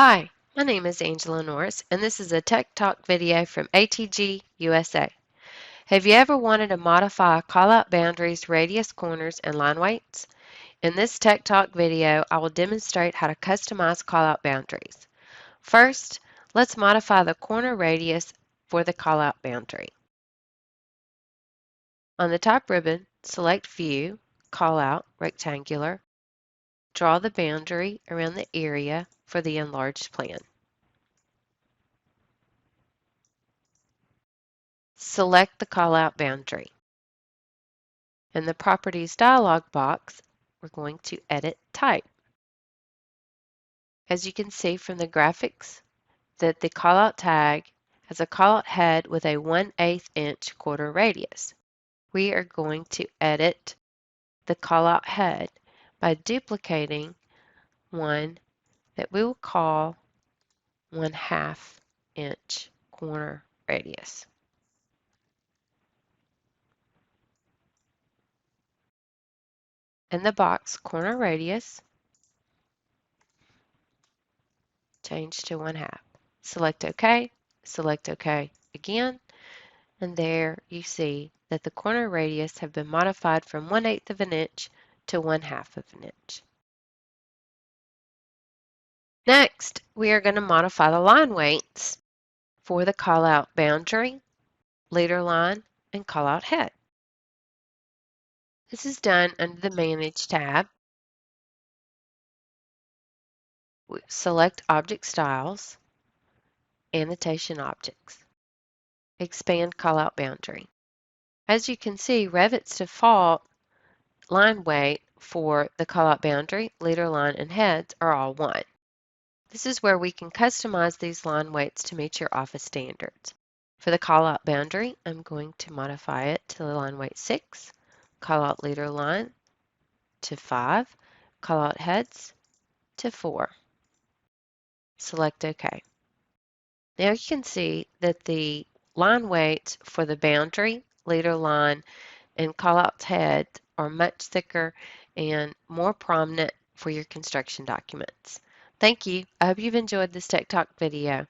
Hi, my name is Angela Norris, and this is a Tech Talk video from ATG USA. Have you ever wanted to modify callout boundaries, radius, corners, and line weights? In this Tech Talk video, I will demonstrate how to customize callout boundaries. First, let's modify the corner radius for the callout boundary. On the top ribbon, select View, Callout, Rectangular. Draw the boundary around the area for the enlarged plan. Select the callout boundary. In the Properties dialog box, we're going to edit type. As you can see from the graphics, that the callout tag has a callout head with a 1/8 inch quarter radius. We are going to edit the callout head by duplicating one that we will call 1/2 inch corner radius. In the box corner radius, change to 1/2. Select OK, select OK again, and there you see that the corner radius have been modified from 1/8 of an inch to 1/2 of an inch. Next, we are going to modify the line weights for the callout boundary, leader line, and callout head. This is done under the Manage tab. Select Object Styles, Annotation Objects. Expand callout boundary. As you can see, Revit's default line weight for the callout boundary, leader line, and heads are all 1. This is where we can customize these line weights to meet your office standards. For the callout boundary, I'm going to modify it to line weight 6, callout leader line to 5, callout heads to 4. Select OK. Now you can see that the line weights for the boundary, leader line, and callout head are much thicker and more prominent for your construction documents. Thank you. I hope you've enjoyed this Tech Talk video.